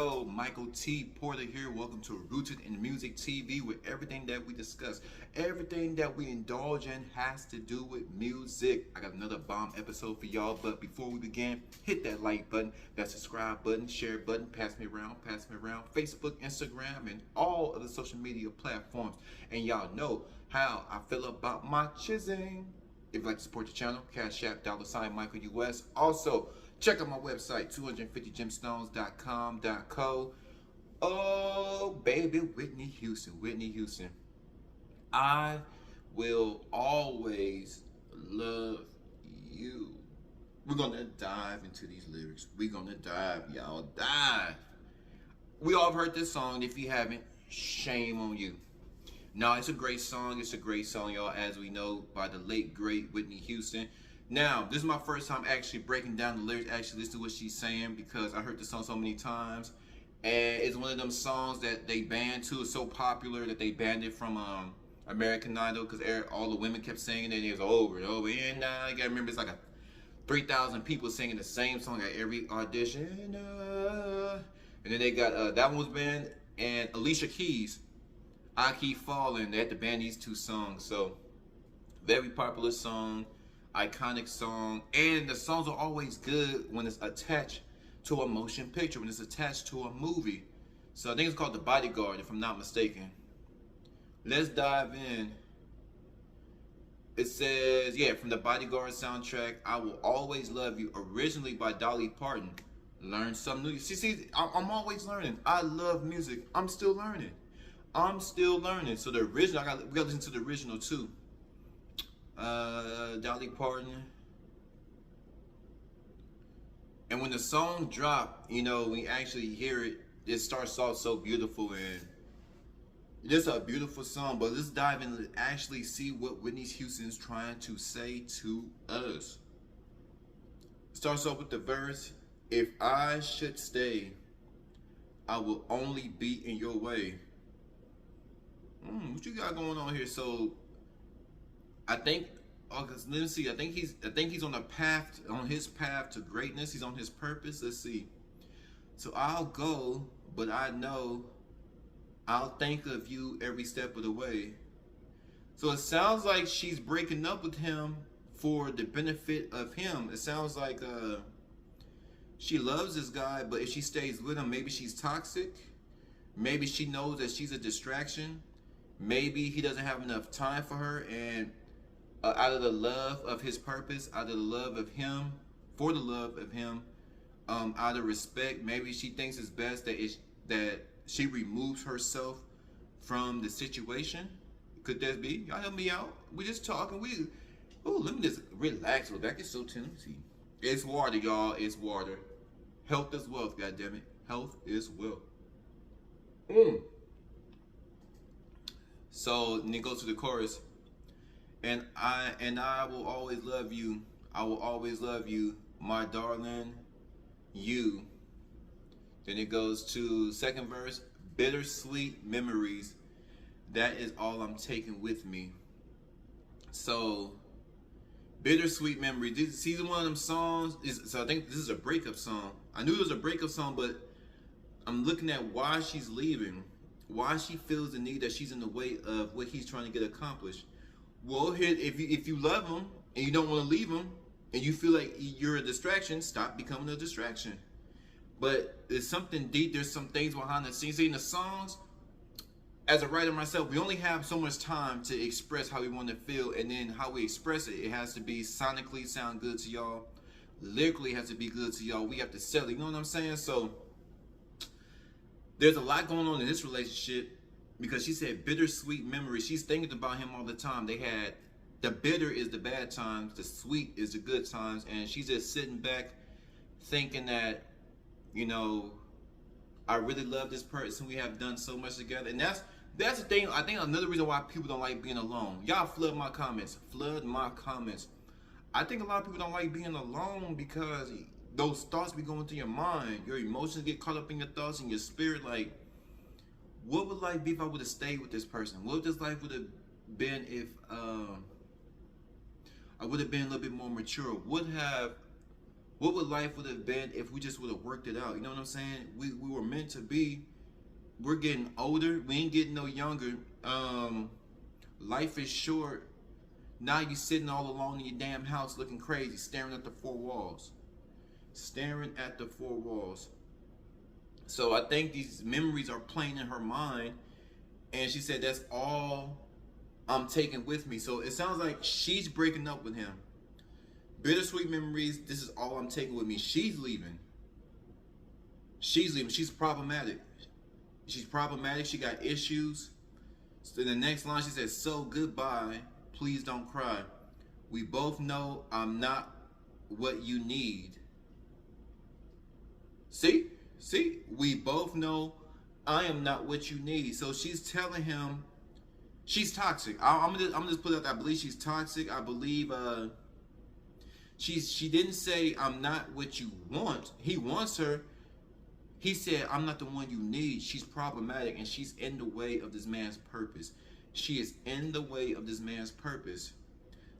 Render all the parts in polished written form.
yo, Michael T. Porter here. Welcome to Rooted in Music TV, where everything that we discuss, everything that we indulge in has to do with music. I got another bomb episode for y'all, but before we begin, hit that like button, that subscribe button, share button, pass me around, Facebook, Instagram, and all of the social media platforms. And y'all know how I feel about my chizzing. If you'd like to support the channel, Cash App, $Michael US. Also, check out my website, 250gemstones.com.co. Oh, baby, Whitney Houston. I will always love you. We're going to dive into these lyrics. We're going to dive, y'all. Dive. We all have heard this song. If you haven't, shame on you. No, it's a great song. It's a great song, y'all, as we know, by the late, great Whitney Houston. Now, this is my first time actually breaking down the lyrics, actually listen to what she's saying, because I heard this song so many times. And it's one of them songs that they banned too. It's so popular that they banned it from American Idol, because all the women kept singing it, and it was over and over. And you gotta remember, it's like 3,000 people singing the same song at every audition. And then they got, that one was banned, and Alicia Keys, I Keep Falling. They had to ban these two songs. So, very popular song, iconic song, and the songs are always good when it's attached to a motion picture, when it's attached to a movie. So I think it's called The Bodyguard, if I'm not mistaken. Let's dive in. It says, yeah, from the Bodyguard soundtrack, I Will Always Love You, originally by Dolly Parton. Learn something new. See, I'm always learning. I love music. I'm still learning. So the original, we gotta listen to the original too. Dolly Parton. And when the song dropped, you know, we actually hear it, it starts off so beautiful, and it's a beautiful song. But let's dive in and actually see what Whitney Houston's trying to say to us. Starts off with the verse, if I should stay, I will only be in your way. What you got going on here? So I think, let me see. I think he's on his path to greatness. He's on his purpose. Let's see. So I'll go, but I know I'll think of you every step of the way. So it sounds like she's breaking up with him for the benefit of him. It sounds like she loves this guy, but if she stays with him, maybe she's toxic. Maybe she knows that she's a distraction. Maybe he doesn't have enough time for her, and out of the love of his purpose, out of the love of him, for the love of him, out of respect, maybe she thinks it's best that she removes herself from the situation. Could that be? Y'all help me out. We just talking. Let me just relax. Well, that gets so tempting. It's water, y'all. It's water. Health is wealth. Goddammit. Health is wealth. So then it goes to the chorus. And I will always love you. I will always love you, my darling, you. Then it goes to second verse, bittersweet memories. That is all I'm taking with me. So, bittersweet memories. This is one of them songs. So I think this is a breakup song. I knew it was a breakup song, but I'm looking at why she's leaving. Why she feels the need that she's in the way of what he's trying to get accomplished. Well, if you love him and you don't want to leave him, and you feel like you're a distraction, stop becoming a distraction. But there's something deep. There's some things behind the scenes. See, in the songs, as a writer myself, we only have so much time to express how we want to feel, and then how we express it. It has to be sonically sound good to y'all. Lyrically, it has to be good to y'all. We have to sell it. You know what I'm saying? So there's a lot going on in this relationship, because she said bittersweet memories. She's thinking about him all the time. They had, the bitter is the bad times, the sweet is the good times, and she's just sitting back thinking that, you know, I really love this person. We have done so much together. And that's the thing. I think another reason why people don't like being alone. Y'all flood my comments. Flood my comments. I think a lot of people don't like being alone because those thoughts be going through your mind. Your emotions get caught up in your thoughts and your spirit. Like, what would life be if I would have stayed with this person? What would this life would have been if I would have been a little bit more mature? What What would life would have been if we just would have worked it out? You know what I'm saying? We were meant to be. We're getting older. We ain't getting no younger. Life is short. Now you sitting all alone in your damn house looking crazy, staring at the four walls. Staring at the four walls. So I think these memories are playing in her mind. And she said, that's all I'm taking with me. So it sounds like she's breaking up with him. Bittersweet memories, this is all I'm taking with me. She's leaving. She's leaving. She's problematic. She's problematic. She got issues. So in the next line, she says, so goodbye. Please don't cry. We both know I'm not what you need. See? See? We both know I am not what you need. So she's telling him she's toxic. I'm gonna just put it out there. I believe she's toxic. I believe she didn't say I'm not what you want. He wants her. He said I'm not the one you need. She's problematic and she's in the way of this man's purpose. She is in the way of this man's purpose.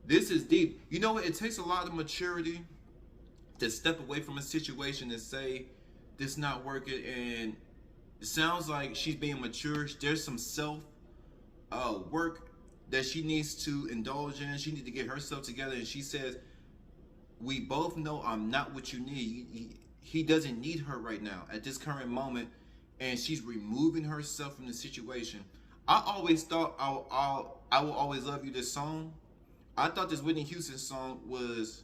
This is deep. You know what? It takes a lot of maturity to step away from a situation and say this not working. And it sounds like she's being mature. There's some self work that she needs to indulge in. She needs to get herself together. And she says, we both know I'm not what you need. He doesn't need her right now at this current moment. And she's removing herself from the situation. I always thought I Will Always Love You, this song. I thought this Whitney Houston song was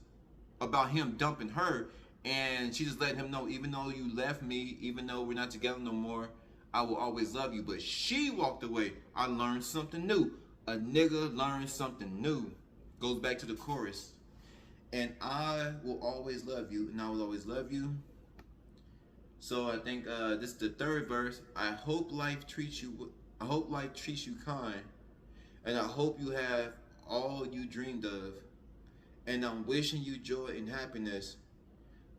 about him dumping her. And she just letting him know, even though you left me, even though we're not together no more, I will always love you. But she walked away. I learned something new. A nigga learned something new. Goes back to the chorus. And I will always love you. And I will always love you. So I think this is the third verse. I hope life treats you kind. And I hope you have all you dreamed of. And I'm wishing you joy and happiness.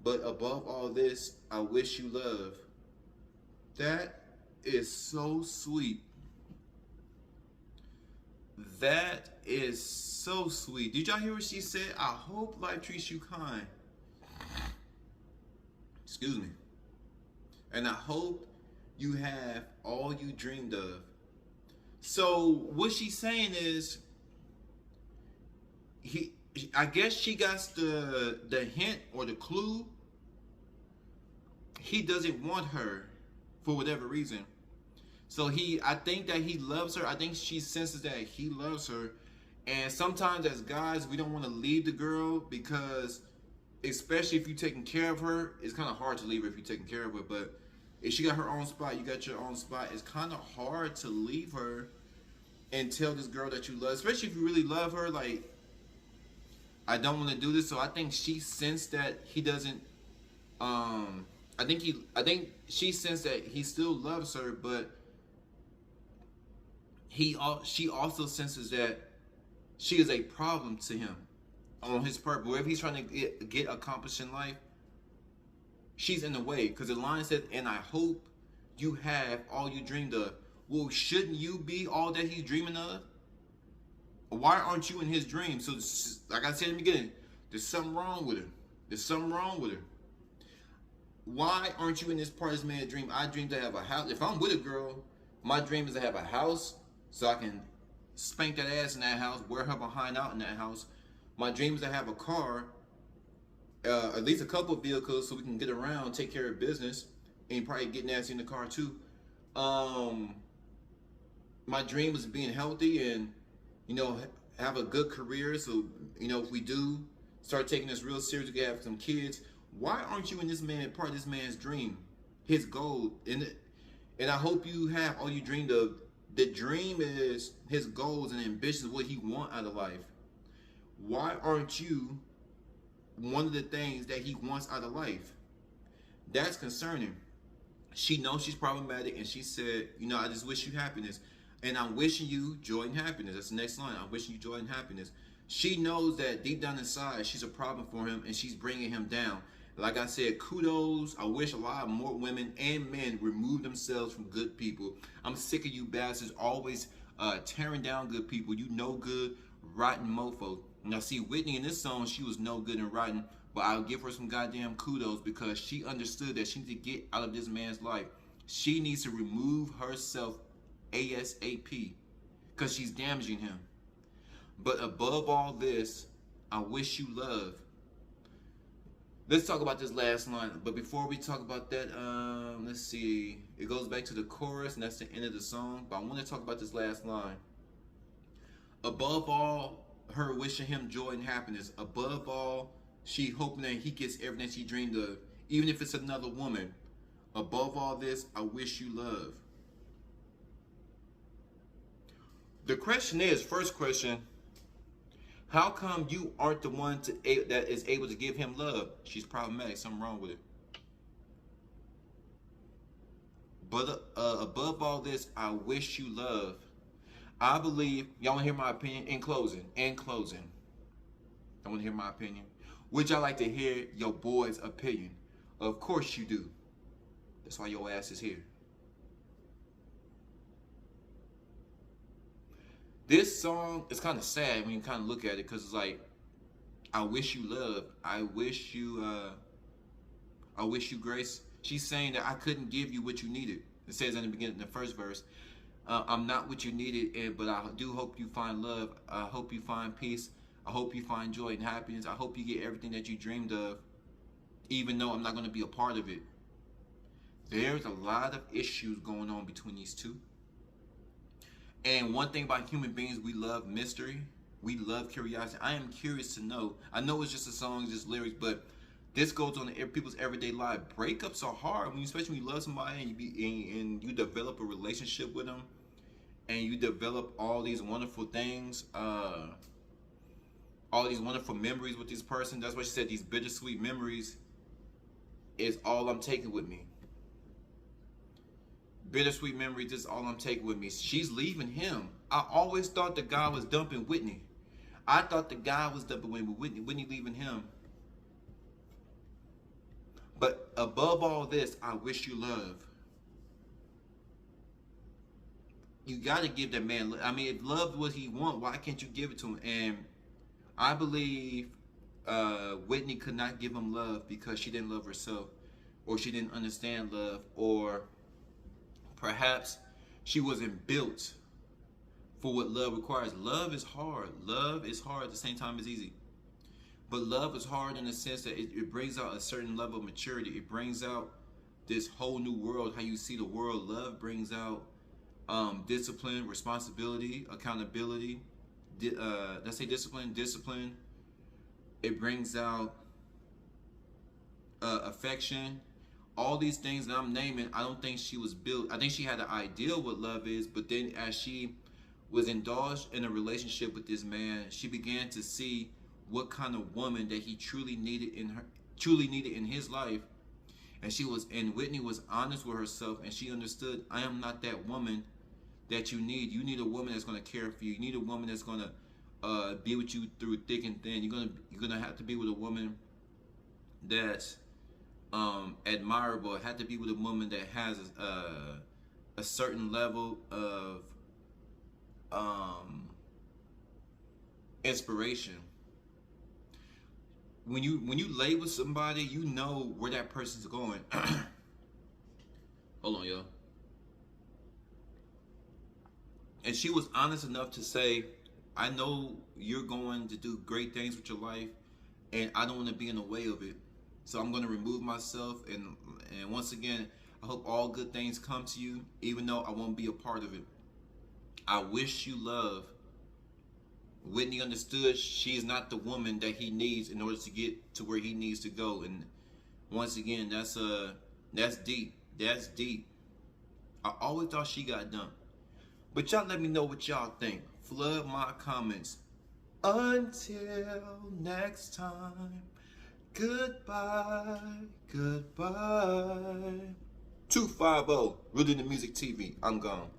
But above all this, I wish you love. That is so sweet. That is so sweet. Did y'all hear what she said? I hope life treats you kind. Excuse me. And I hope you have all you dreamed of. So what she's saying is, I guess she got the hint or the clue. He doesn't want her for whatever reason. So I think that he loves her. I think she senses that he loves her. And sometimes as guys, we don't want to leave the girl because, especially if you're taking care of her, it's kind of hard to leave her if you're taking care of her. But if she got her own spot, you got your own spot. It's kind of hard to leave her and tell this girl that you love, especially if you really love her. Like, I don't want to do this. So I think she sensed that he doesn't. I think she sensed that he still loves her, but she also senses that she is a problem to him on his purpose. Whatever he's trying to get accomplished in life, she's in the way. Because the line says, and I hope you have all you dreamed of. Well, shouldn't you be all that he's dreaming of? Why aren't you in his dream? So, like I said in the beginning, there's something wrong with her. There's something wrong with her. Why aren't you in this part of this man's dream? I dream to have a house. If I'm with a girl, my dream is to have a house so I can spank that ass in that house, wear her behind out in that house. My dream is to have a car, at least a couple of vehicles so we can get around, take care of business, and probably get nasty in the car too. My dream is being healthy and, have a good career. So, if we do start taking this real serious, we can have some kids. Why aren't you in this man, part of this man's dream, his goal? And I hope you have all you dreamed of. The dream is his goals and ambitions, what he wants out of life. Why aren't you one of the things that he wants out of life? That's concerning. She knows she's problematic, and she said, I just wish you happiness. And I'm wishing you joy and happiness. That's the next line. I'm wishing you joy and happiness. She knows that deep down inside, she's a problem for him, and she's bringing him down. Like I said, kudos. I wish a lot more women and men remove themselves from good people. I'm sick of you bastards always tearing down good people. You no good, rotten mofo. Now see, Whitney in this song, she was no good and rotten. But I'll give her some goddamn kudos because she understood that she needs to get out of this man's life. She needs to remove herself ASAP because she's damaging him. But above all this, I wish you love. Let's talk about this last line. But before we talk about that, let's see. It goes back to the chorus, and that's the end of the song. But I want to talk about this last line. Above all, her wishing him joy and happiness. Above all, she hoping that he gets everything she dreamed of, even if it's another woman. Above all this, I wish you love. The question is, first question, how come you aren't the one that is able to give him love? She's problematic. Something wrong with it. But above all this, I wish you love. I believe, y'all want to hear my opinion? In closing, I want to hear my opinion. Would y'all like to hear your boy's opinion? Of course you do. That's why your ass is here. This song is kind of sad when you kind of look at it because it's like, I wish you love. I wish you grace. She's saying that I couldn't give you what you needed. It says in the beginning, in the first verse, I'm not what you needed, but I do hope you find love. I hope you find peace. I hope you find joy and happiness. I hope you get everything that you dreamed of, even though I'm not going to be a part of it. There's a lot of issues going on between these two. And one thing about human beings, we love mystery. We love curiosity. I am curious to know. I know it's just a song, just lyrics, but this goes on in people's everyday life. Breakups are hard, especially when you love somebody and you develop a relationship with them, and you develop all these wonderful things, all these wonderful memories with this person. That's why she said these bittersweet memories is all I'm taking with me. Bittersweet memories, this is all I'm taking with me. She's leaving him. I always thought the guy was dumping Whitney. I thought the guy was dumping Whitney. Whitney leaving him. But above all this, I wish you love. You got to give that man, I mean, if love what he wants, why can't you give it to him? And I believe Whitney could not give him love because she didn't love herself, or she didn't understand love, or perhaps she wasn't built for what love requires. Love is hard. Love is hard at the same time as easy. But love is hard in the sense that it brings out a certain level of maturity. It brings out this whole new world, how you see the world. Love brings out discipline, responsibility, accountability. Let's say discipline. It brings out affection. All these things that I'm naming, I don't think she was built. I think she had an idea what love is, but then as she was indulged in a relationship with this man, she began to see what kind of woman that he truly needed in his life. And Whitney was honest with herself, and she understood, I am not that woman that you need. You need a woman that's going to care for you. You need a woman that's going to be with you through thick and thin. You're gonna have to be with a woman that's admirable. It had to be with a woman that has a certain level of inspiration. When you lay with somebody, you know where that person's going. Hold on, yo. And she was honest enough to say, I know you're going to do great things with your life, and I don't want to be in the way of it. So I'm going to remove myself, and once again, I hope all good things come to you, even though I won't be a part of it. I wish you love. Whitney understood she's not the woman that he needs in order to get to where he needs to go. And once again, that's deep. That's deep. I always thought she got dumped. But y'all let me know what y'all think. Flood my comments. Until next time. Goodbye, goodbye. 250, Rooted in Music TV. I'm gone.